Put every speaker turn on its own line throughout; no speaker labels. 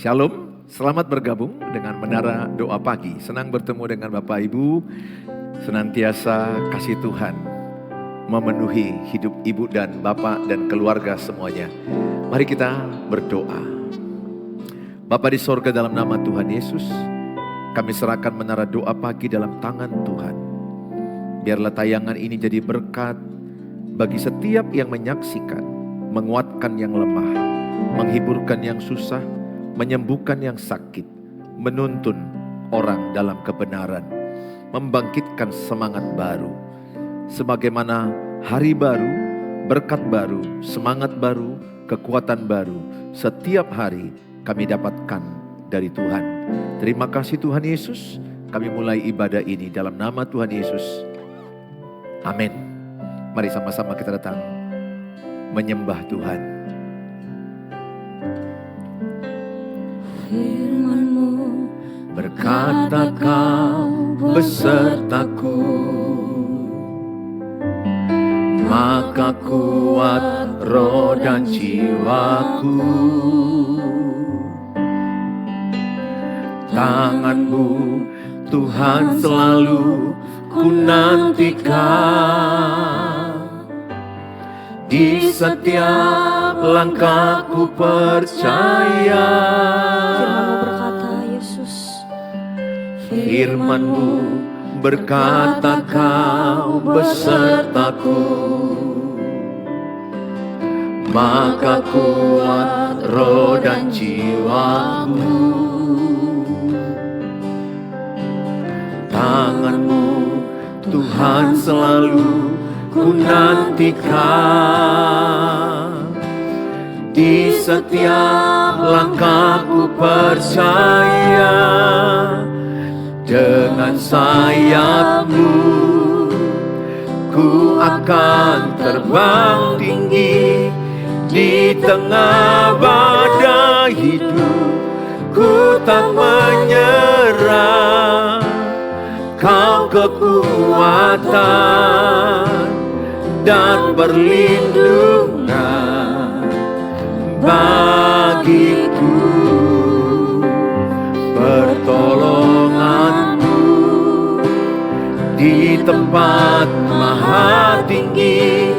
Shalom, selamat bergabung dengan Menara Doa Pagi. Senang bertemu dengan Bapak Ibu. Senantiasa kasih Tuhan memenuhi hidup Ibu dan Bapak dan keluarga semuanya. Mari kita berdoa. Bapa di sorga, dalam nama Tuhan Yesus, kami serahkan Menara Doa Pagi dalam tangan Tuhan. Biarlah tayangan ini jadi berkat bagi setiap yang menyaksikan, menguatkan yang lemah, menghiburkan yang susah, menyembuhkan yang sakit, menuntun orang dalam kebenaran, membangkitkan semangat baru. Sebagaimana hari baru, berkat baru, semangat baru, kekuatan baru, setiap hari kami dapatkan dari Tuhan. Terima kasih Tuhan Yesus, kami mulai ibadah ini dalam nama Tuhan Yesus. Amin. Mari sama-sama kita datang menyembah Tuhan.
Firman-Mu berkata Kau besertaku, maka kuat roh dan jiwaku. Tangan-Mu Tuhan selalu ku nantikan, di setiap langkahku percaya.
Firman-Mu berkata, Yesus,
Firman-Mu berkata Kau besertaku, maka kuat roh dan jiwaku. Tangan-Mu Tuhan selalu ku nantikan, di setiap langkahku percaya. Dengan sayap-Mu ku akan terbang tinggi, di tengah badai hidup ku tak menyerah. Kau kekuatan dan perlindungan bagiku, pertolongan-Mu di tempat maha tinggi.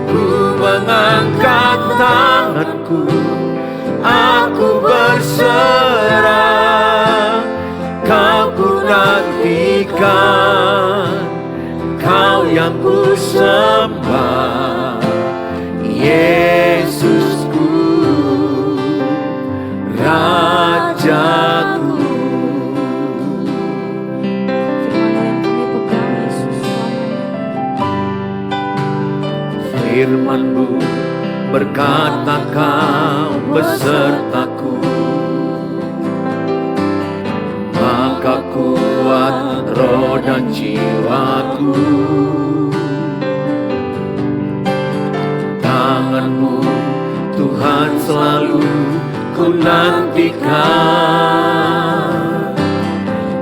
Ku mengangkat tanganku, aku berserah. Kau ku nantikan, Kau yang ku sembah, Yesusku, Rajaku. Firman-Mu berkata Kau besertaku, maka kuat roh dan jiwaku. Tangan-Mu Tuhan selalu ku nantikan,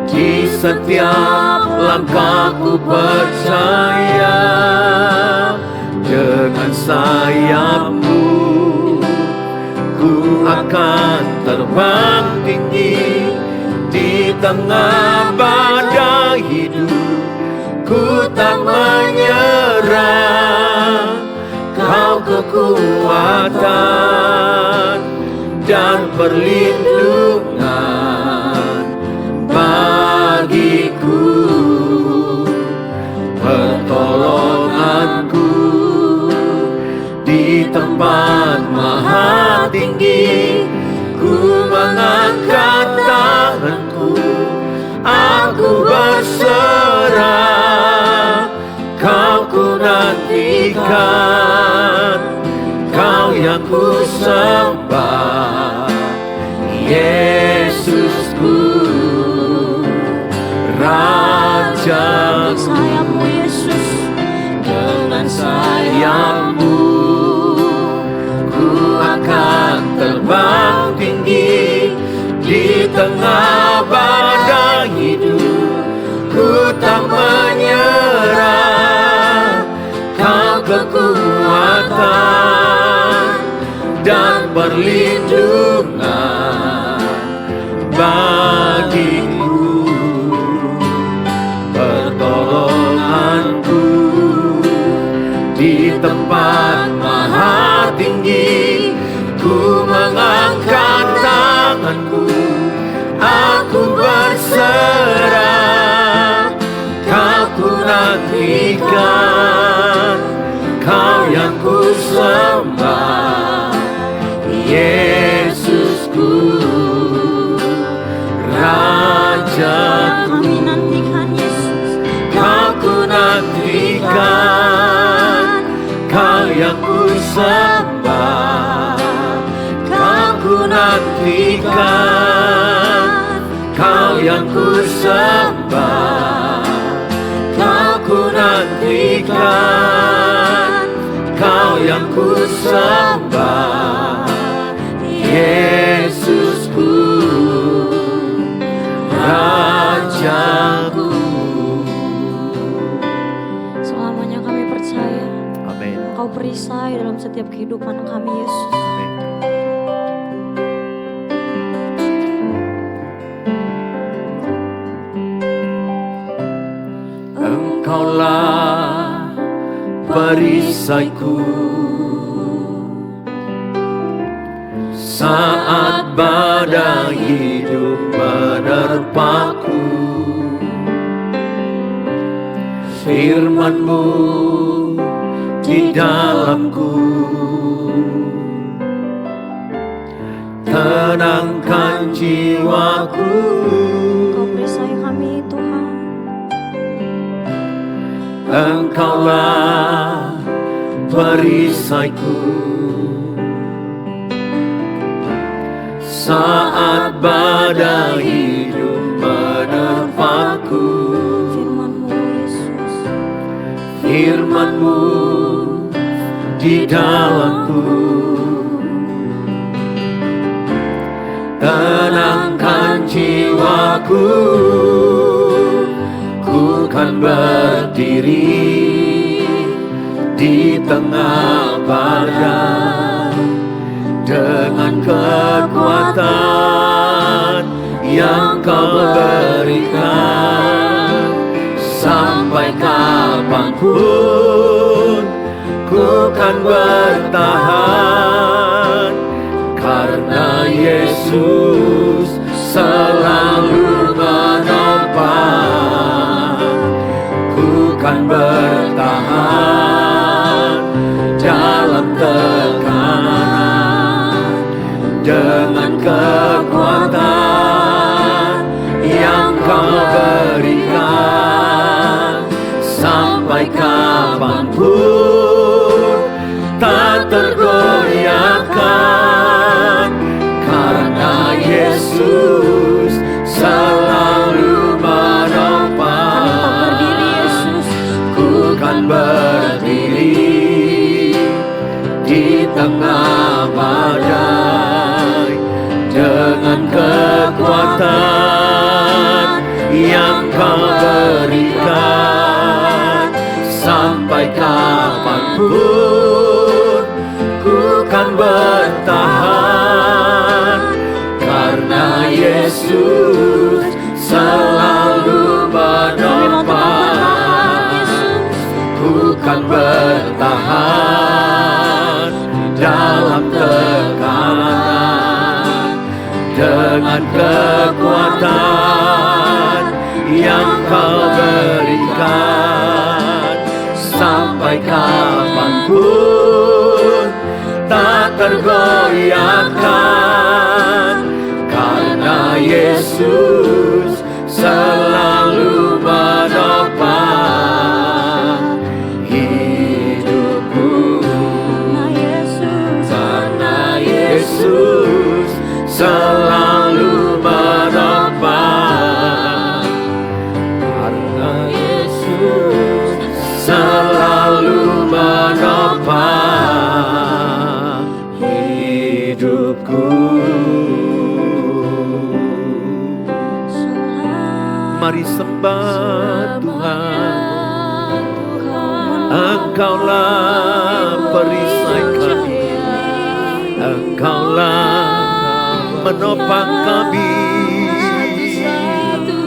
di setiap langkahku percaya. Dengan sayap-Mu ku akan terbang tinggi, di tengah badai hidup ku tak menyerah. Kau kekuatan dan perlindungan bagiku, pertolonganku di tempat maha tinggi. Ku mengangkat tanganku, aku berserah. Kau ku nantikan, Kau yang ku sembah, Yesusku, Rajaku.
sayap-Mu Yesus,
Dengan sayap-Mu ku akan terbang tinggi, di tengah badai hidup ku tak menyerah. Kau kekuatan dan perlindungan tempat maha tinggi, ku mengangkat tanganku, aku berserah. Kau ku nantikan, Kau yang ku sembah, Yesusku, Raja.
Kami nantikan Yesus.
Kau ku nantikan, Kau yang ku sembah. Kau ku nantikan, Kau yang ku sembah. Kau ku nantikan, Kau yang ku sembah, Yesusku, Rajaku.
Selamanya kami percaya
Amin.
Engkau perisai dalam setiap kehidupan kami, Yesus.
Amin.
Engkaulah perisaiku saat badai hidup menerpaku. Firman-Mu di dalamku tenangkan jiwaku.
Engkau perisai kami, Tuhan.
Engkaulah perisaiku saat badai hidup menerpaku.
Firman-Mu, Yesus.
Firman-Mu di dalamku tenangkan jiwaku. Ku kan berdiri di tengah badai dengan kekuatan yang Kau berikan. Sampai kapanpun ku kan bertahan, karena Yesus selalu menopang. Kan bertahan dalam tekanan dengan kekuatan yang Kau berikan. Sampai kapanpun tak tergoyahkan, karena Yesus selalu menopang. Berdiri di tengah badai dengan kekuatan yang Kau berikan. Sampai kapanpun ku kan bertahan, karena Yesus selalu menopang. Kan bertahan dalam tekanan dengan kekuatan yang Kau berikan. Sampai kapanpun tak tergoyahkan, karena Yesus selalu menopang. Yesus selalu menopang, karena Yesus selalu menopang hidupku. Mari sembah Tuhan, Engkaulah perisai kami, Engkaulah menopang kami,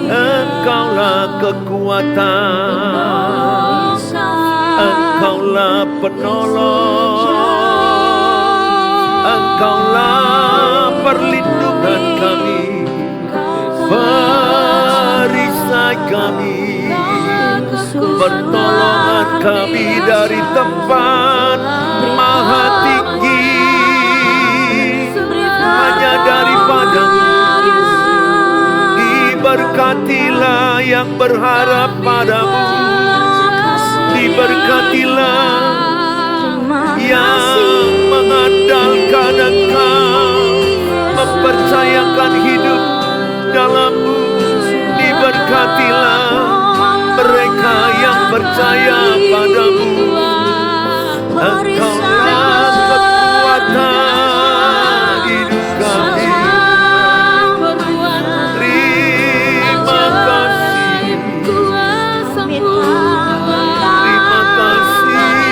Engkaulah kekuatan, Engkaulah penolong, Engkaulah perlindungan kami, perisai kami, pertolongan kami dari tempat maha tinggi, hanya daripadamu. Diberkatilah yang berharap padamu, diberkatilah yang mengandalkan Engkau, mempercayakan hidup dalam-Mu. Diberkatilah mereka yang percaya padamu. Engkaulah kekuatan hidup kami. Terima kasih, terima kasih.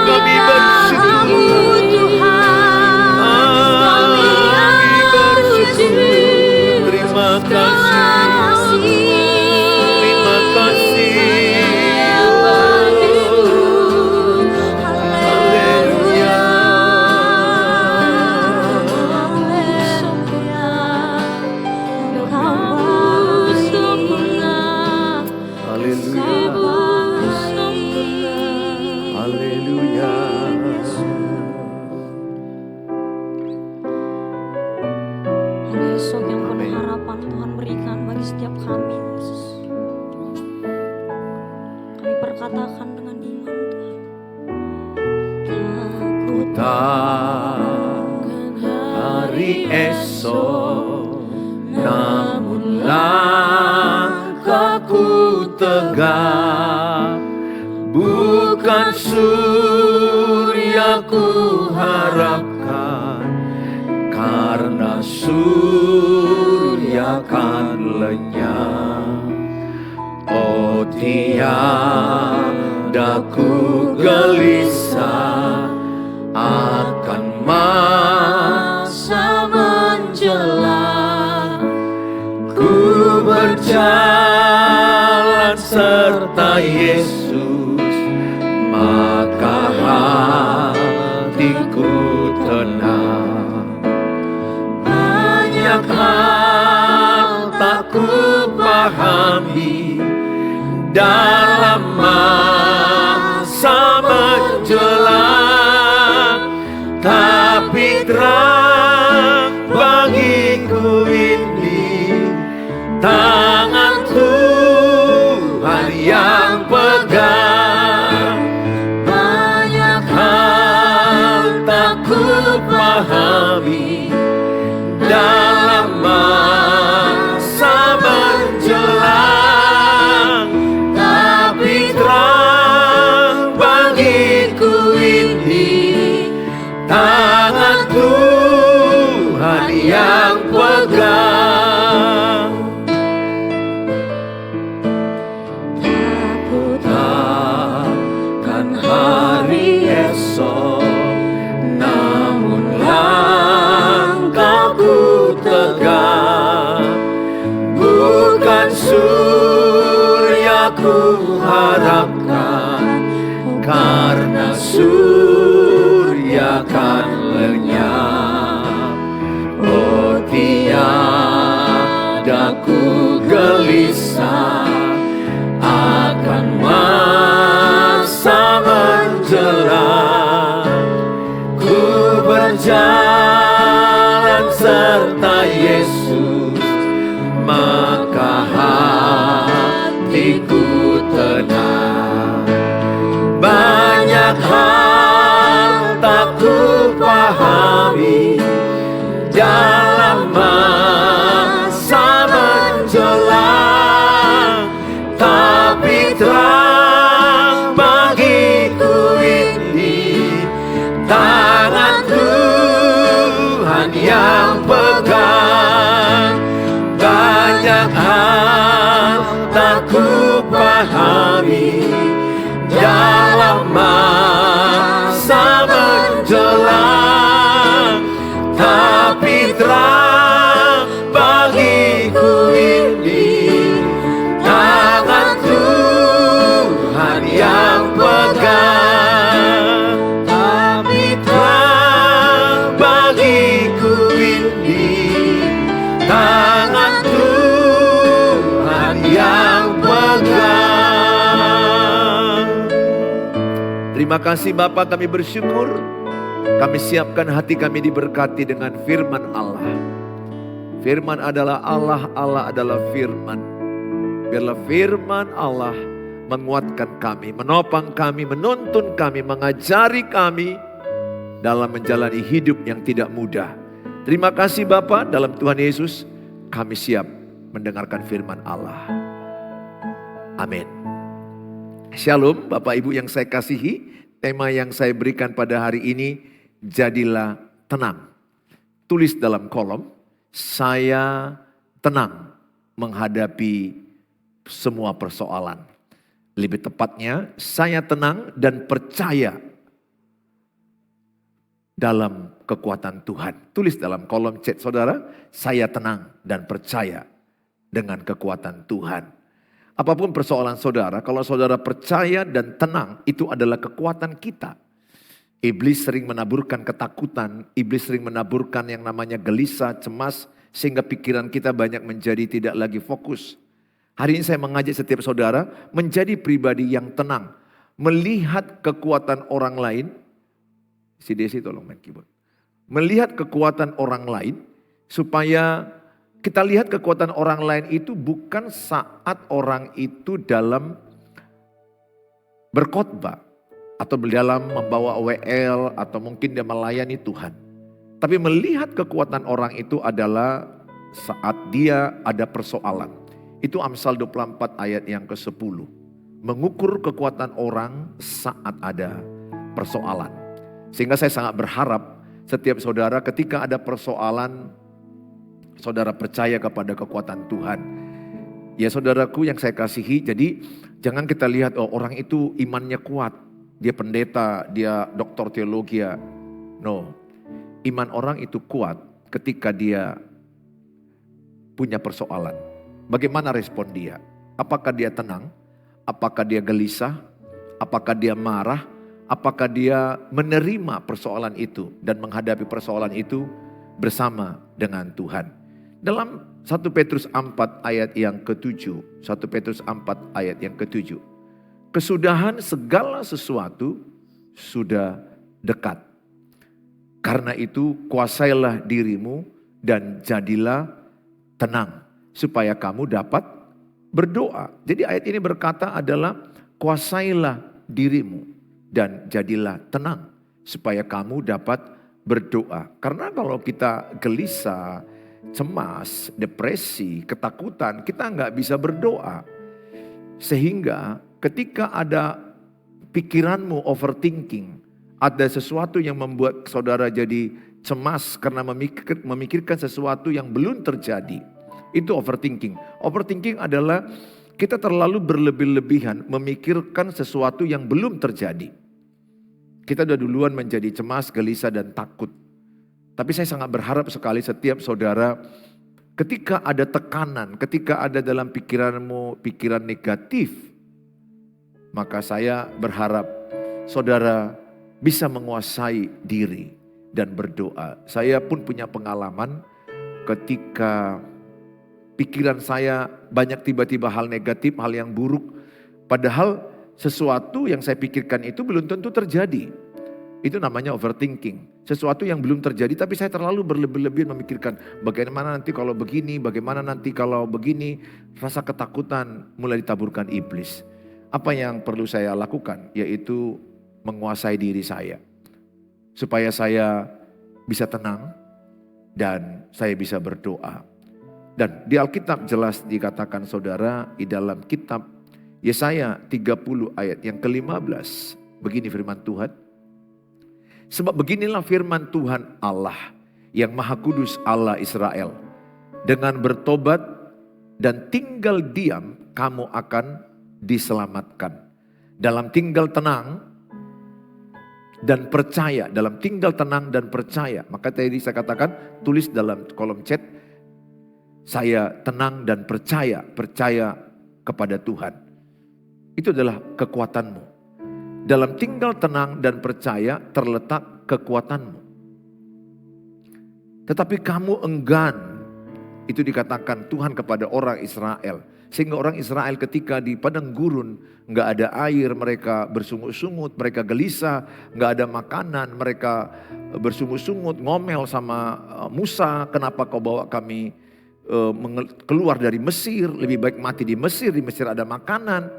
Kami bersyukur, terima kasih, terima kasih. Haleluya, haleluya, haleluya.
Hari esok yang penuh harapan Tuhan berikan bagi setiap kami, Yesus. Kami perkatakan dengan iman, Tuhan. Aku
Takkan hari esok, namun langkahku tegak, bukan surya ku harapkan, karena surya kan lenyap. Oh tiada ku gelisah akan masa menjelang, ku berjalan serta Yesus, maka hatiku tenang. Banyak hal tak ku pahami dalam masa menjelang, tapi terang bagiku ini tangan Tuhan yang pegang. Banyak hal tak ku pahami dalam masa menjelang, tapi terang bagiku ini tangan Tuhan yang pegang. Takkan hari esok, namun langkahku tegak, bukan surya ku harapkan, karena surya kan lenyap. Oh tiada ku gelisah akan masa menjelang, ku berjalan serta Yesus, maka hatiku tenang. Banyak hal tak ku pahami dalam masa menjelang, tapi terang bagiku ini tangan Tuhan yang pegang. Banyak hal tak ku pahami dalam masa menjelang, tapi terang bagiku ini tangan
Terima kasih Bapa, kami bersyukur. Kami siapkan hati kami diberkati dengan firman Allah. Firman adalah Allah, Allah adalah firman. Biarlah firman Allah menguatkan kami, menopang kami, menuntun kami, mengajari kami dalam menjalani hidup yang tidak mudah. Terima kasih Bapa, dalam Tuhan Yesus kami siap mendengarkan firman Allah. Amin. Shalom Bapak Ibu yang saya kasihi. Tema yang saya berikan pada hari ini, jadilah tenang. Tulis dalam kolom, saya tenang menghadapi semua persoalan. Lebih tepatnya, saya tenang dan percaya dalam kekuatan Tuhan. Tulis dalam kolom chat saudara, saya tenang dan percaya dengan kekuatan Tuhan. Apapun persoalan saudara, kalau saudara percaya dan tenang, itu adalah kekuatan kita. Iblis sering menaburkan ketakutan, iblis sering menaburkan yang namanya gelisah, cemas, sehingga pikiran kita banyak menjadi tidak lagi fokus. Hari ini saya mengajak setiap saudara menjadi pribadi yang tenang. Melihat kekuatan orang lain, si Desi tolong main keyboard. Melihat kekuatan orang lain, supaya kita lihat kekuatan orang lain itu bukan saat orang itu dalam berkhotbah atau dalam membawa WL atau mungkin dia melayani Tuhan. Tapi melihat kekuatan orang itu adalah saat dia ada persoalan. Itu Amsal 24 ayat yang ke-10. Mengukur kekuatan orang saat ada persoalan. Sehingga saya sangat berharap setiap saudara ketika ada persoalan, saudara percaya kepada kekuatan Tuhan. Ya saudaraku yang saya kasihi, jadi jangan kita lihat orang itu imannya kuat. Dia pendeta, dia doktor teologi. No, iman orang itu kuat ketika dia punya persoalan. Bagaimana respon dia? Apakah dia tenang? Apakah dia gelisah? Apakah dia marah? Apakah dia menerima persoalan itu dan menghadapi persoalan itu bersama dengan Tuhan? Dalam 1 Petrus 4 ayat yang ke-7. 1 Petrus 4 ayat yang ke-7. Kesudahan segala sesuatu sudah dekat. Karena itu kuasailah dirimu dan jadilah tenang. Supaya kamu dapat berdoa. Jadi ayat ini berkata adalah kuasailah dirimu dan jadilah tenang. Supaya kamu dapat berdoa. Karena kalau kita gelisah, cemas, depresi, ketakutan, kita nggak bisa berdoa. Sehingga ketika ada pikiranmu overthinking, ada sesuatu yang membuat saudara jadi cemas karena memikirkan sesuatu yang belum terjadi. Itu overthinking. Overthinking adalah kita terlalu berlebih-lebihan memikirkan sesuatu yang belum terjadi. Kita udah duluan menjadi cemas, gelisah, dan takut. Tapi saya sangat berharap sekali setiap saudara ketika ada tekanan, ketika ada dalam pikiranmu pikiran negatif, maka saya berharap saudara bisa menguasai diri dan berdoa. Saya pun punya pengalaman ketika pikiran saya banyak tiba-tiba hal negatif, hal yang buruk. Padahal sesuatu yang saya pikirkan itu belum tentu terjadi. Itu namanya overthinking. Sesuatu yang belum terjadi tapi saya terlalu berlebih-lebihan memikirkan bagaimana nanti kalau begini, bagaimana nanti kalau begini. Rasa ketakutan mulai ditaburkan iblis. Apa yang perlu saya lakukan? Yaitu menguasai diri saya. Supaya saya bisa tenang dan saya bisa berdoa. Dan di Alkitab jelas dikatakan saudara di dalam kitab Yesaya 30 ayat yang ke-15. Begini firman Tuhan. Sebab beginilah firman Tuhan Allah yang Maha Kudus Allah Israel. Dengan bertobat dan tinggal diam kamu akan diselamatkan. Dalam tinggal tenang dan percaya. Dalam tinggal tenang dan percaya. Maka tadi saya katakan tulis dalam kolom chat. Saya tenang dan percaya. Percaya kepada Tuhan. Itu adalah kekuatanmu. Dalam tinggal tenang dan percaya terletak kekuatanmu. Tetapi kamu enggan. Itu dikatakan Tuhan kepada orang Israel. Sehingga orang Israel ketika di padang gurun, nggak ada air, mereka bersungut-sungut, mereka gelisah, nggak ada makanan, mereka bersungut-sungut, ngomel sama Musa, kenapa kau bawa kami keluar dari Mesir, lebih baik mati di Mesir ada makanan.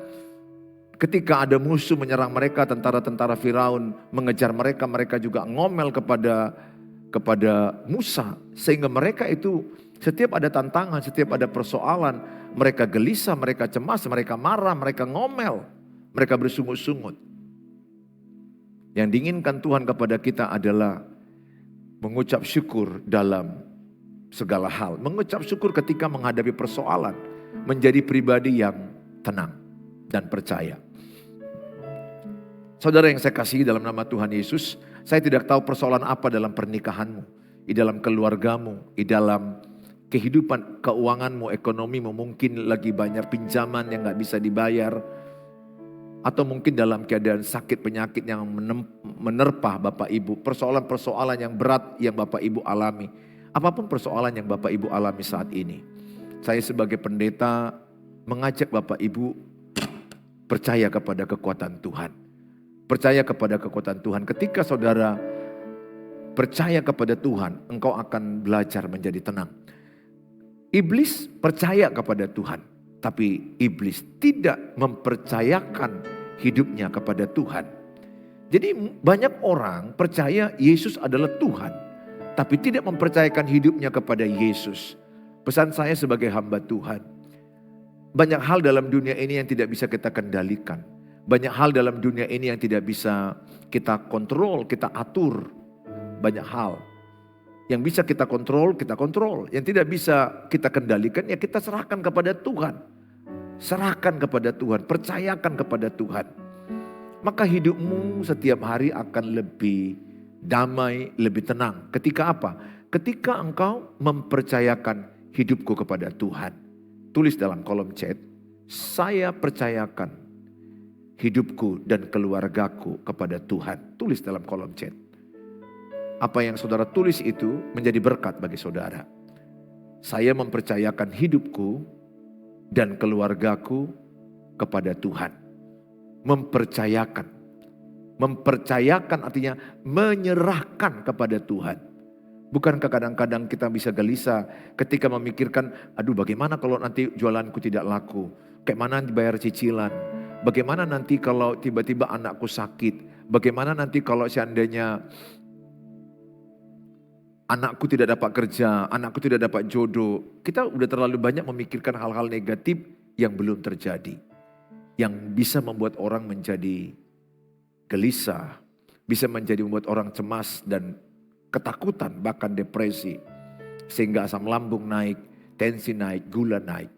Ketika ada musuh menyerang mereka, tentara-tentara Firaun mengejar mereka, mereka juga ngomel kepada Musa. Sehingga mereka itu setiap ada tantangan, setiap ada persoalan, mereka gelisah, mereka cemas, mereka marah, mereka ngomel, mereka bersungut-sungut. Yang diinginkan Tuhan kepada kita adalah mengucap syukur dalam segala hal. Mengucap syukur ketika menghadapi persoalan, menjadi pribadi yang tenang dan percaya. Saudara yang saya kasihi dalam nama Tuhan Yesus, saya tidak tahu persoalan apa dalam pernikahanmu, di dalam keluargamu, di dalam kehidupan keuanganmu, ekonomimu, mungkin lagi banyak pinjaman yang gak bisa dibayar, atau mungkin dalam keadaan sakit penyakit yang menerpa Bapak Ibu, persoalan-persoalan yang berat yang Bapak Ibu alami, apapun persoalan yang Bapak Ibu alami saat ini, saya sebagai pendeta mengajak Bapak Ibu percaya kepada kekuatan Tuhan. Percaya kepada kekuatan Tuhan. Ketika saudara percaya kepada Tuhan, engkau akan belajar menjadi tenang. Iblis percaya kepada Tuhan, tapi iblis tidak mempercayakan hidupnya kepada Tuhan. Jadi banyak orang percaya Yesus adalah Tuhan, tapi tidak mempercayakan hidupnya kepada Yesus. Pesan saya sebagai hamba Tuhan, banyak hal dalam dunia ini yang tidak bisa kita kendalikan. Banyak hal dalam dunia ini yang tidak bisa kita kontrol, kita atur. Banyak hal yang bisa kita kontrol, kita kontrol. Yang tidak bisa kita kendalikan, ya kita serahkan kepada Tuhan. Serahkan kepada Tuhan, percayakan kepada Tuhan. Maka hidupmu setiap hari akan lebih damai, lebih tenang. Ketika apa? Ketika engkau mempercayakan hidupku kepada Tuhan. Tulis dalam kolom chat, saya percayakan hidupku dan keluargaku kepada Tuhan. Tulis dalam kolom chat. Apa yang saudara tulis itu menjadi berkat bagi saudara. Saya mempercayakan hidupku dan keluargaku kepada Tuhan. Mempercayakan. Mempercayakan artinya menyerahkan kepada Tuhan. Bukankah kadang-kadang kita bisa gelisah ketika memikirkan, aduh bagaimana kalau nanti jualanku tidak laku? Kayak mana dibayar cicilan? Bagaimana nanti kalau tiba-tiba anakku sakit? Bagaimana nanti kalau seandainya anakku tidak dapat kerja, anakku tidak dapat jodoh? Kita udah terlalu banyak memikirkan hal-hal negatif yang belum terjadi. Yang bisa membuat orang menjadi gelisah. Bisa membuat orang cemas dan ketakutan, bahkan depresi. Sehingga asam lambung naik, tensi naik, gula naik.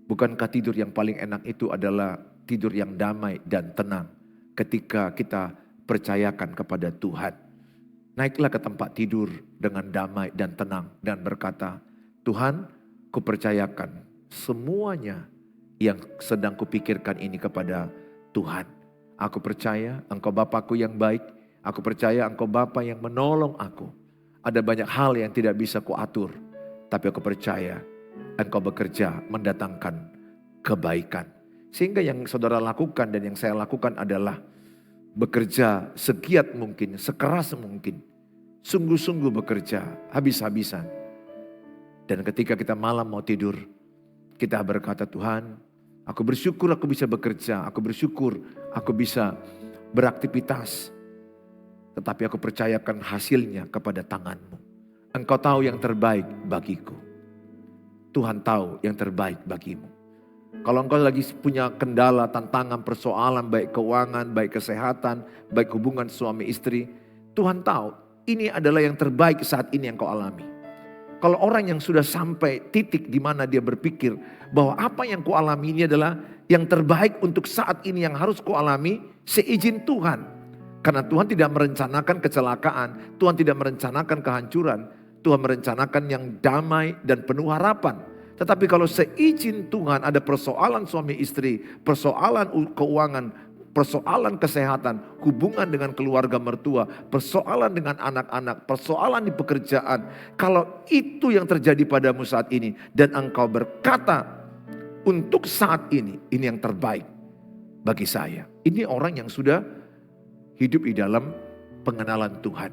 Bukankah tidur yang paling enak itu adalah tidur yang damai dan tenang ketika kita percayakan kepada Tuhan. Naiklah ke tempat tidur dengan damai dan tenang dan berkata, Tuhan, kupercayakan semuanya yang sedang kupikirkan ini kepada Tuhan. Aku percaya Engkau Bapakku yang baik, aku percaya Engkau Bapa yang menolong aku. Ada banyak hal yang tidak bisa kuatur, tapi aku percaya Engkau bekerja mendatangkan kebaikan. Sehingga yang saudara lakukan dan yang saya lakukan adalah bekerja segiat mungkin, sekeras mungkin. Sungguh-sungguh bekerja, habis-habisan. Dan ketika kita malam mau tidur, kita berkata, Tuhan, aku bersyukur aku bisa bekerja, aku bersyukur aku bisa beraktivitas. Tetapi aku percayakan hasilnya kepada tangan-Mu. Engkau tahu yang terbaik bagiku. Tuhan tahu yang terbaik bagimu. Kalau engkau lagi punya kendala, tantangan, persoalan, baik keuangan, baik kesehatan, baik hubungan suami istri, Tuhan tahu ini adalah yang terbaik saat ini yang kau alami. Kalau orang yang sudah sampai titik di mana dia berpikir bahwa apa yang kau alami ini adalah yang terbaik untuk saat ini yang harus kau alami, seizin Tuhan. Karena Tuhan tidak merencanakan kecelakaan, Tuhan tidak merencanakan kehancuran, Tuhan merencanakan yang damai dan penuh harapan. Tetapi kalau seizin Tuhan ada persoalan suami istri, persoalan keuangan, persoalan kesehatan, hubungan dengan keluarga mertua, persoalan dengan anak-anak, persoalan di pekerjaan. Kalau itu yang terjadi padamu saat ini dan engkau berkata, untuk saat ini yang terbaik bagi saya. Ini orang yang sudah hidup di dalam pengenalan Tuhan.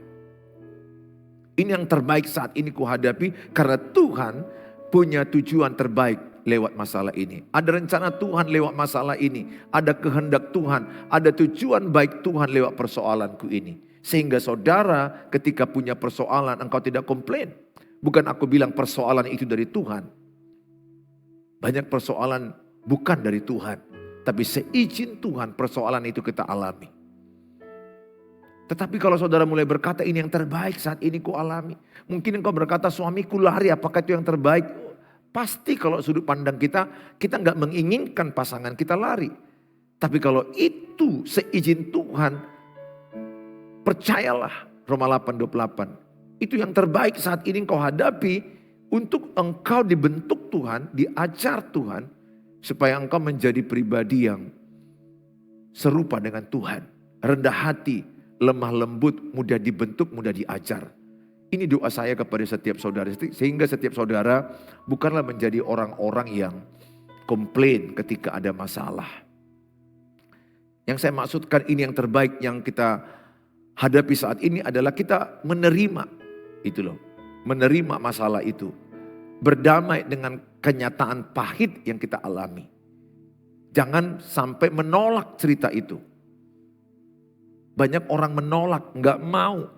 Ini yang terbaik saat ini kuhadapi karena Tuhan punya tujuan terbaik lewat masalah ini. Ada rencana Tuhan lewat masalah ini. Ada kehendak Tuhan, ada tujuan baik Tuhan lewat persoalanku ini. Sehingga saudara ketika punya persoalan engkau tidak komplain. Bukan aku bilang persoalan itu dari Tuhan. Banyak persoalan bukan dari Tuhan. Tapi seizin Tuhan persoalan itu kita alami. Tetapi kalau saudara mulai berkata ini yang terbaik saat ini ku alami. Mungkin engkau berkata suamiku lari, apakah itu yang terbaik? Pasti kalau sudut pandang kita nggak menginginkan pasangan kita lari. Tapi kalau itu seizin Tuhan, percayalah Roma 8:28. Itu yang terbaik saat ini engkau hadapi untuk engkau dibentuk Tuhan, diajar Tuhan. Supaya engkau menjadi pribadi yang serupa dengan Tuhan. Rendah hati, lemah lembut, mudah dibentuk, mudah diajar. Ini doa saya kepada setiap saudara. Sehingga setiap saudara bukanlah menjadi orang-orang yang komplain ketika ada masalah. Yang saya maksudkan ini yang terbaik yang kita hadapi saat ini adalah kita menerima. Itu loh, menerima masalah itu. Berdamai dengan kenyataan pahit yang kita alami. Jangan sampai menolak cerita itu. Banyak orang menolak, nggak mau.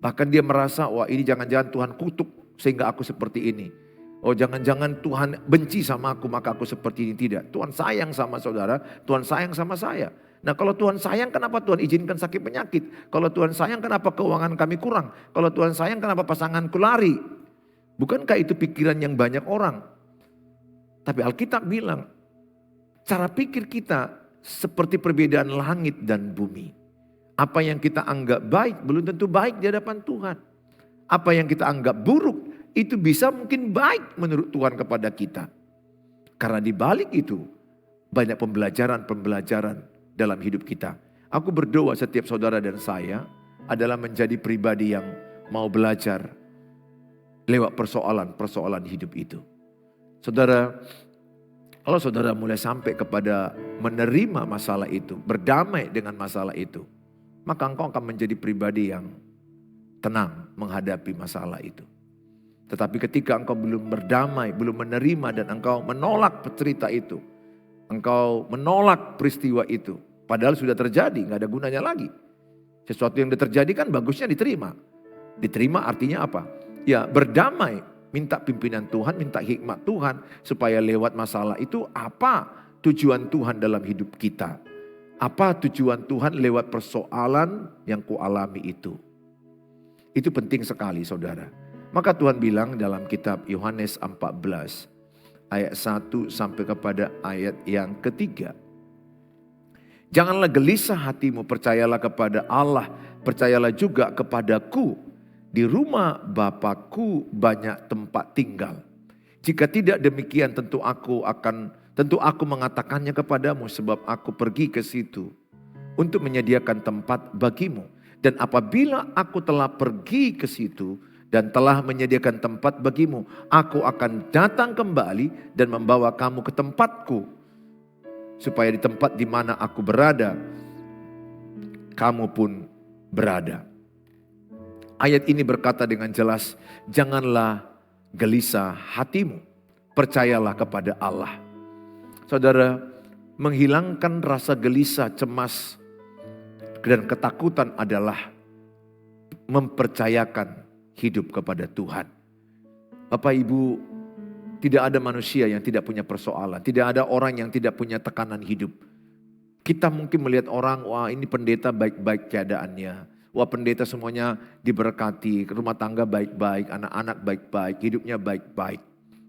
Bahkan dia merasa, wah ini jangan-jangan Tuhan kutuk sehingga aku seperti ini. Oh jangan-jangan Tuhan benci sama aku maka aku seperti ini. Tidak, Tuhan sayang sama saudara, Tuhan sayang sama saya. Nah kalau Tuhan sayang kenapa Tuhan izinkan sakit penyakit? Kalau Tuhan sayang kenapa keuangan kami kurang? Kalau Tuhan sayang kenapa pasanganku lari? Bukankah itu pikiran yang banyak orang? Tapi Alkitab bilang, cara pikir kita seperti perbedaan langit dan bumi. Apa yang kita anggap baik belum tentu baik di hadapan Tuhan. Apa yang kita anggap buruk itu bisa mungkin baik menurut Tuhan kepada kita. Karena di balik itu banyak pembelajaran-pembelajaran dalam hidup kita. Aku berdoa setiap saudara dan saya adalah menjadi pribadi yang mau belajar lewat persoalan-persoalan hidup itu. Saudara, kalau saudara mulai sampai kepada menerima masalah itu, berdamai dengan masalah itu, maka engkau akan menjadi pribadi yang tenang menghadapi masalah itu. Tetapi ketika engkau belum berdamai, belum menerima dan engkau menolak cerita itu, engkau menolak peristiwa itu, padahal sudah terjadi, nggak ada gunanya lagi. Sesuatu yang sudah terjadi kan bagusnya diterima. Diterima artinya apa? Ya berdamai, minta pimpinan Tuhan, minta hikmat Tuhan. Supaya lewat masalah itu apa tujuan Tuhan dalam hidup kita. Apa tujuan Tuhan lewat persoalan yang kualami itu. Itu penting sekali saudara. Maka Tuhan bilang dalam kitab Yohanes 14 ayat 1 sampai kepada ayat yang ketiga. Janganlah gelisah hatimu, percayalah kepada Allah, percayalah juga kepadaku. Di rumah Bapakku banyak tempat tinggal. Jika tidak demikian tentu aku mengatakannya kepadamu sebab aku pergi ke situ untuk menyediakan tempat bagimu. Dan apabila aku telah pergi ke situ dan telah menyediakan tempat bagimu, aku akan datang kembali dan membawa kamu ke tempatku. Supaya di tempat di mana aku berada, kamu pun berada. Ayat ini berkata dengan jelas, janganlah gelisah hatimu, percayalah kepada Allah. Saudara, menghilangkan rasa gelisah, cemas, dan ketakutan adalah mempercayakan hidup kepada Tuhan. Bapak Ibu, tidak ada manusia yang tidak punya persoalan, tidak ada orang yang tidak punya tekanan hidup. Kita mungkin melihat orang, wah ini pendeta baik-baik keadaannya. Wah pendeta semuanya diberkati, rumah tangga baik-baik, anak-anak baik-baik, hidupnya baik-baik.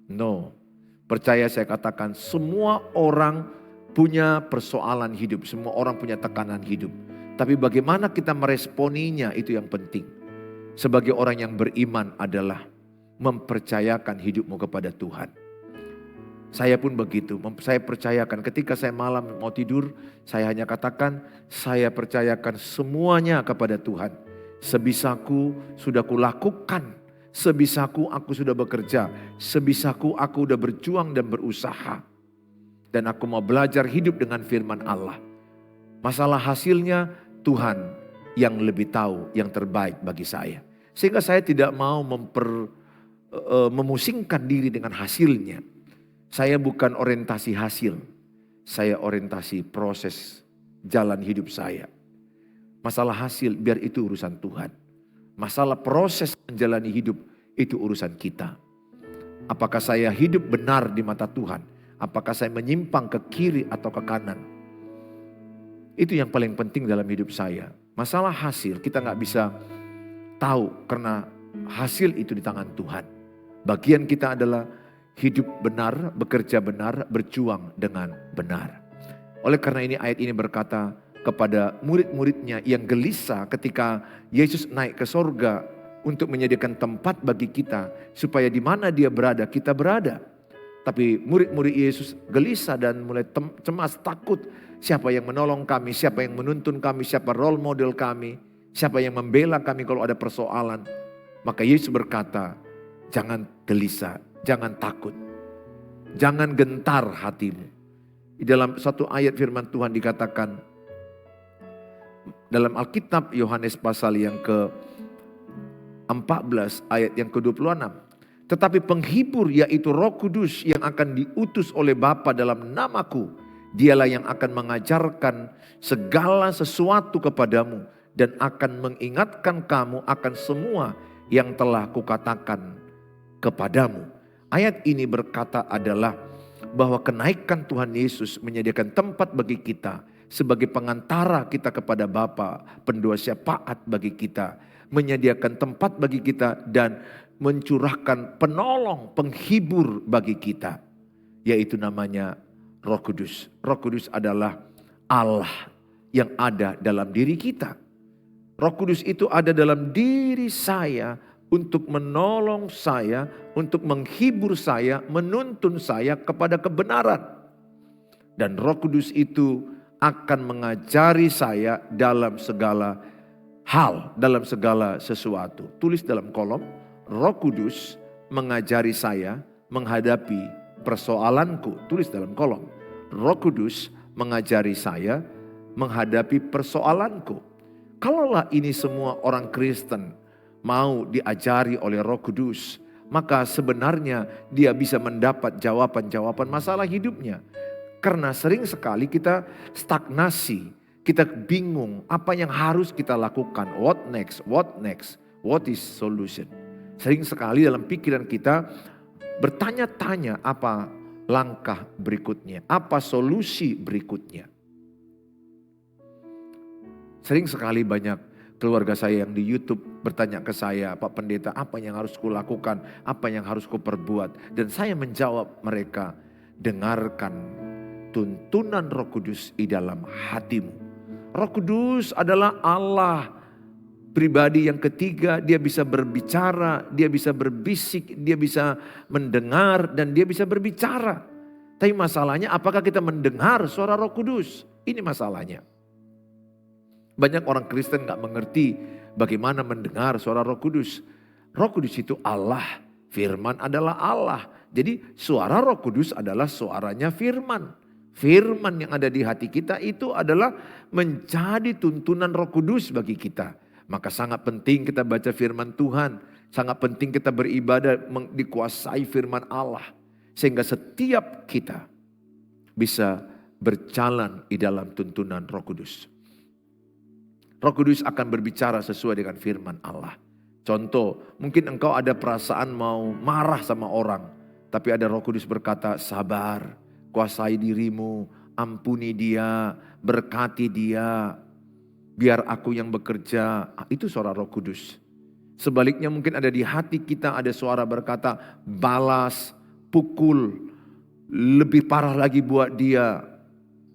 No, percaya saya katakan semua orang punya persoalan hidup, semua orang punya tekanan hidup. Tapi bagaimana kita meresponinya itu yang penting. Sebagai orang yang beriman adalah mempercayakan hidupmu kepada Tuhan. Saya pun begitu, saya percayakan ketika saya malam mau tidur, saya hanya katakan, saya percayakan semuanya kepada Tuhan. Sebisaku sudah kulakukan Sebisaku aku sudah bekerja, sebisaku aku sudah berjuang dan berusaha. Dan aku mau belajar hidup dengan firman Allah. Masalah hasilnya Tuhan yang lebih tahu yang terbaik bagi saya. Sehingga saya tidak mau memusingkan diri dengan hasilnya. Saya bukan orientasi hasil, saya orientasi proses jalan hidup saya. Masalah hasil biar itu urusan Tuhan. Masalah proses menjalani hidup itu urusan kita. Apakah saya hidup benar di mata Tuhan? Apakah saya menyimpang ke kiri atau ke kanan? Itu yang paling penting dalam hidup saya. Masalah hasil kita gak bisa tahu karena hasil itu di tangan Tuhan. Bagian kita adalah hidup benar, bekerja benar, berjuang dengan benar. Oleh karena ini ayat ini berkata kepada murid-muridnya yang gelisah ketika Yesus naik ke sorga untuk menyediakan tempat bagi kita supaya di mana dia berada kita berada. Tapi murid-murid Yesus gelisah dan mulai cemas, takut. Siapa yang menolong kami, siapa yang menuntun kami, siapa role model kami, siapa yang membela kami kalau ada persoalan. Maka Yesus berkata, jangan gelisah, jangan takut, jangan gentar hatimu. Di dalam satu ayat firman Tuhan dikatakan, dalam Alkitab Yohanes pasal yang ke-14 ayat yang ke-26. Tetapi penghibur yaitu Roh Kudus yang akan diutus oleh Bapa dalam namaku. Dialah yang akan mengajarkan segala sesuatu kepadamu. Dan akan mengingatkan kamu akan semua yang telah kukatakan kepadamu. Ayat ini berkata adalah bahwa kenaikan Tuhan Yesus menyediakan tempat bagi kita. Sebagai pengantara kita kepada Bapa, pendua syafaat bagi kita. Menyediakan tempat bagi kita dan mencurahkan penolong, penghibur bagi kita. Yaitu namanya Roh Kudus. Roh Kudus adalah Allah yang ada dalam diri kita. Roh Kudus itu ada dalam diri saya untuk menolong saya, untuk menghibur saya, menuntun saya kepada kebenaran. Dan Roh Kudus itu akan mengajari saya dalam segala hal, dalam segala sesuatu. Tulis dalam kolom, Roh Kudus mengajari saya menghadapi persoalanku. Tulis dalam kolom, Roh Kudus mengajari saya menghadapi persoalanku. Kalaulah ini semua orang Kristen mau diajari oleh Roh Kudus, maka sebenarnya dia bisa mendapat jawaban-jawaban masalah hidupnya. Karena sering sekali kita stagnasi, kita bingung apa yang harus kita lakukan. What next? What next? What is solution? Sering sekali dalam pikiran kita bertanya-tanya apa langkah berikutnya, apa solusi berikutnya. Sering sekali banyak keluarga saya yang di YouTube bertanya ke saya, Pak Pendeta, apa yang harus kulakukan, apa yang harus kuperbuat. Dan saya menjawab mereka, dengarkan tuntunan Roh Kudus di dalam hatimu. Roh Kudus adalah Allah pribadi yang ketiga. Dia bisa berbicara, dia bisa berbisik, dia bisa mendengar dan dia bisa berbicara. Tapi masalahnya apakah kita mendengar suara Roh Kudus? Ini masalahnya. Banyak orang Kristen gak mengerti bagaimana mendengar suara Roh Kudus. Roh Kudus itu Allah, firman adalah Allah. Jadi suara Roh Kudus adalah suaranya firman. Firman yang ada di hati kita itu adalah menjadi tuntunan Roh Kudus bagi kita. Maka sangat penting kita baca firman Tuhan. Sangat penting kita beribadah dikuasai firman Allah. Sehingga setiap kita bisa berjalan di dalam tuntunan Roh Kudus. Roh Kudus akan berbicara sesuai dengan firman Allah. Contoh, mungkin engkau ada perasaan mau marah sama orang. Tapi ada Roh Kudus berkata, sabar. Kuasai dirimu, ampuni dia, berkati dia, biar aku yang bekerja. Itu suara Roh Kudus. Sebaliknya mungkin ada di hati kita ada suara berkata, balas, pukul, lebih parah lagi buat dia,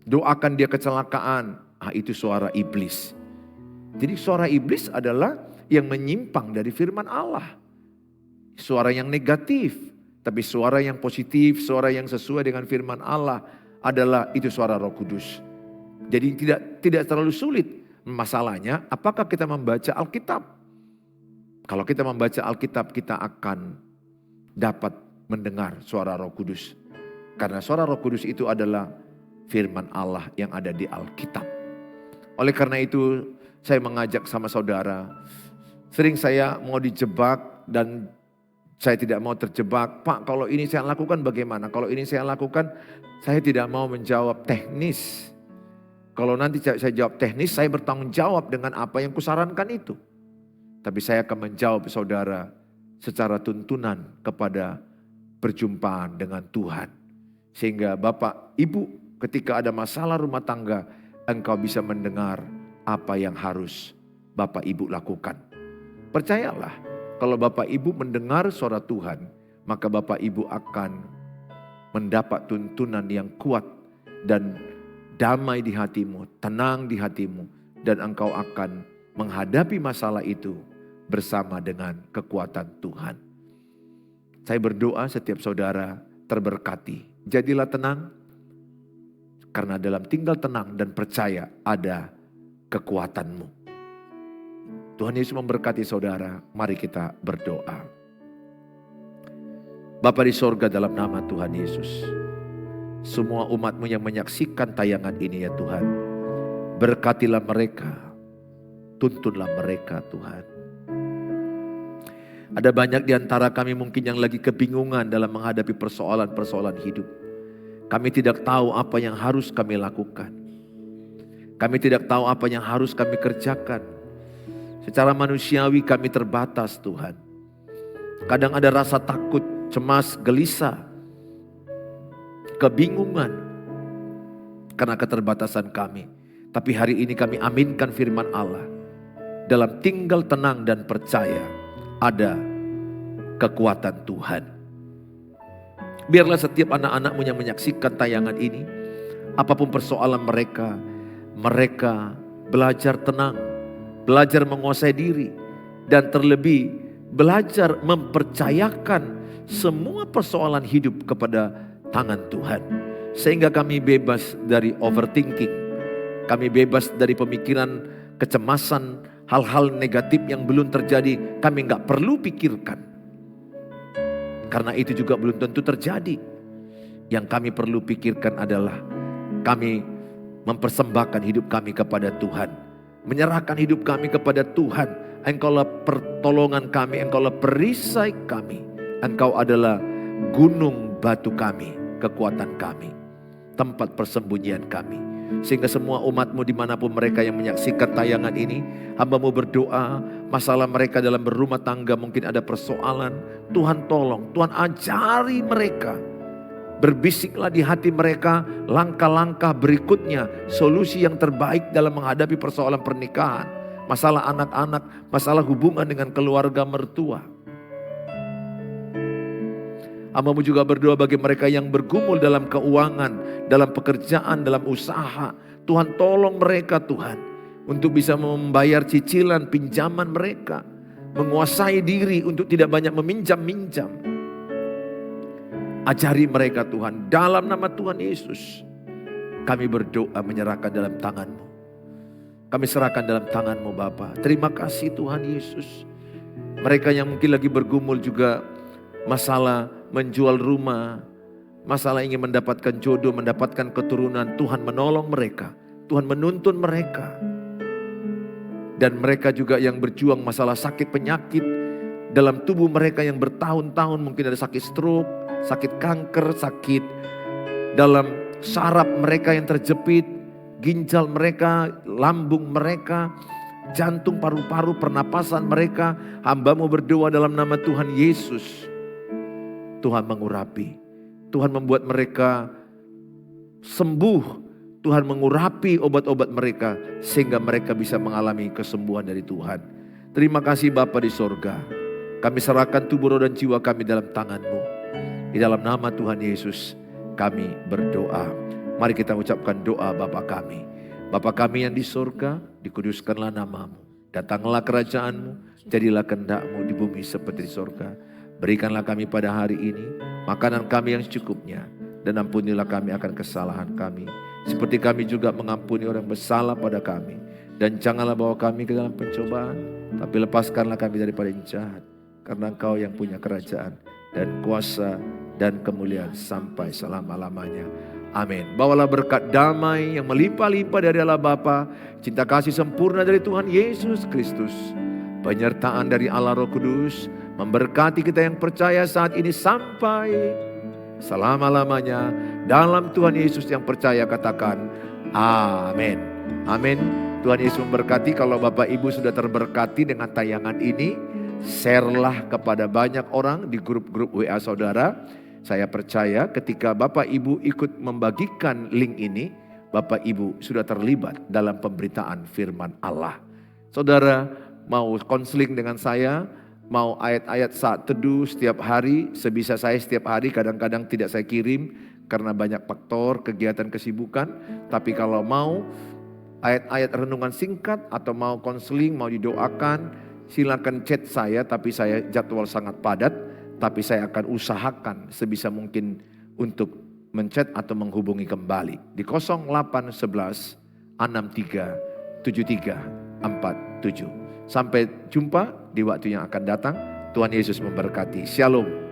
doakan dia kecelakaan. Itu suara iblis. Jadi suara iblis adalah yang menyimpang dari firman Allah. Suara yang negatif. Tapi suara yang positif, suara yang sesuai dengan firman Allah adalah itu suara Roh Kudus. Jadi tidak terlalu sulit. Masalahnya apakah kita membaca Alkitab? Kalau kita membaca Alkitab, kita akan dapat mendengar suara Roh Kudus. Karena suara Roh Kudus itu adalah firman Allah yang ada di Alkitab. Oleh karena itu, saya mengajak sama saudara, sering saya mau dijebak dan saya tidak mau terjebak. Pak, kalau ini saya lakukan bagaimana? Kalau ini saya lakukan, saya tidak mau menjawab teknis. Kalau nanti saya jawab teknis, saya bertanggung jawab dengan apa yang kusarankan itu. Tapi saya akan menjawab saudara secara tuntunan kepada perjumpaan dengan Tuhan. Sehingga Bapak, Ibu, ketika ada masalah rumah tangga, engkau bisa mendengar apa yang harus Bapak Ibu lakukan. Percayalah, kalau Bapak Ibu mendengar suara Tuhan, maka Bapak Ibu akan mendapat tuntunan yang kuat dan damai di hatimu, tenang di hatimu, dan engkau akan menghadapi masalah itu bersama dengan kekuatan Tuhan. Saya berdoa setiap saudara terberkati. Jadilah tenang, karena dalam tinggal tenang dan percaya ada kekuatanmu. Tuhan Yesus memberkati saudara. Mari kita berdoa. Bapa di sorga, dalam nama Tuhan Yesus, semua umat-Mu yang menyaksikan tayangan ini ya Tuhan, berkatilah mereka, tuntunlah mereka Tuhan. Ada banyak di antara kami mungkin yang lagi kebingungan dalam menghadapi persoalan-persoalan hidup. Kami tidak tahu apa yang harus kami lakukan. Kami tidak tahu apa yang harus kami kerjakan. Secara manusiawi kami terbatas Tuhan. Kadang ada rasa takut, cemas, gelisah, kebingungan karena keterbatasan kami. Tapi hari ini kami aminkan firman Allah. Dalam tinggal tenang dan percaya ada kekuatan Tuhan. Biarlah setiap anak-anak-Mu yang menyaksikan tayangan ini, apapun persoalan mereka, mereka belajar tenang, belajar menguasai diri, dan terlebih belajar mempercayakan semua persoalan hidup kepada tangan Tuhan. Sehingga kami bebas dari overthinking, kami bebas dari pemikiran kecemasan, hal-hal negatif yang belum terjadi, kami nggak perlu pikirkan. Karena itu juga belum tentu terjadi. Yang kami perlu pikirkan adalah kami mempersembahkan hidup kami kepada Tuhan. Menyerahkan hidup kami kepada Tuhan. Engkaulah pertolongan kami, Engkaulah perisai kami. Engkau adalah gunung batu kami, kekuatan kami, tempat persembunyian kami. Sehingga semua umat-Mu dimanapun mereka yang menyaksikan tayangan ini, hamba-Mu berdoa, masalah mereka dalam berumah tangga mungkin ada persoalan, Tuhan tolong, Tuhan ajari mereka. Berbisiklah di hati mereka langkah-langkah berikutnya, solusi yang terbaik dalam menghadapi persoalan pernikahan, masalah anak-anak, masalah hubungan dengan keluarga mertua. Hamba-Mu juga berdoa bagi mereka yang bergumul dalam keuangan, dalam pekerjaan, dalam usaha. Tuhan tolong mereka Tuhan, untuk bisa membayar cicilan pinjaman mereka. Menguasai diri untuk tidak banyak meminjam-minjam. Ajari mereka Tuhan, dalam nama Tuhan Yesus. Kami berdoa menyerahkan dalam tangan-Mu. Kami serahkan dalam tangan-Mu Bapa. Terima kasih Tuhan Yesus. Mereka yang mungkin lagi bergumul juga masalah menjual rumah, masalah ingin mendapatkan jodoh, mendapatkan keturunan, Tuhan menolong mereka, Tuhan menuntun mereka. Dan mereka juga yang berjuang masalah sakit penyakit dalam tubuh mereka yang bertahun-tahun, mungkin ada sakit stroke, sakit kanker, sakit dalam saraf mereka yang terjepit, ginjal mereka, lambung mereka, jantung, paru-paru, pernapasan mereka. Hamba-Mu berdoa dalam nama Tuhan Yesus. Tuhan mengurapi, Tuhan membuat mereka sembuh, Tuhan mengurapi obat-obat mereka sehingga mereka bisa mengalami kesembuhan dari Tuhan. Terima kasih Bapa di sorga. Kami serahkan tubuh, roh, dan jiwa kami dalam tangan-Mu. Di dalam nama Tuhan Yesus kami berdoa. Mari kita ucapkan doa Bapa kami. Bapa kami yang di sorga, dikuduskanlah nama-Mu. Datanglah kerajaan-Mu, jadilah kehendak-Mu di bumi seperti di sorga. Berikanlah kami pada hari ini makanan kami yang secukupnya, dan ampunilah kami akan kesalahan kami, seperti kami juga mengampuni orang bersalah pada kami. Dan janganlah bawa kami ke dalam pencobaan, tapi lepaskanlah kami daripada yang jahat. Karena Engkau yang punya kerajaan dan kuasa dan kemuliaan sampai selama-lamanya. Amin. Bawalah berkat damai yang melimpah-limpah dari Allah Bapa, cinta kasih sempurna dari Tuhan Yesus Kristus, penyertaan dari Allah Roh Kudus, memberkati kita yang percaya saat ini sampai selama-lamanya. Dalam Tuhan Yesus yang percaya katakan amin. Amin. Tuhan Yesus memberkati. Kalau Bapak Ibu sudah terberkati dengan tayangan ini, share-lah kepada banyak orang di grup-grup WA saudara. Saya percaya ketika Bapak Ibu ikut membagikan link ini, Bapak Ibu sudah terlibat dalam pemberitaan firman Allah. Saudara mau konseling dengan saya, mau ayat-ayat saat teduh setiap hari, sebisa saya setiap hari, kadang-kadang tidak saya kirim karena banyak faktor, kegiatan, kesibukan. Tapi kalau mau ayat-ayat renungan singkat atau mau konseling, mau didoakan, silakan chat saya, tapi saya jadwal sangat padat. Tapi saya akan usahakan sebisa mungkin untuk menchat atau menghubungi kembali di 0811 63 73 47. Sampai jumpa di waktu yang akan datang. Tuhan Yesus memberkati. Shalom.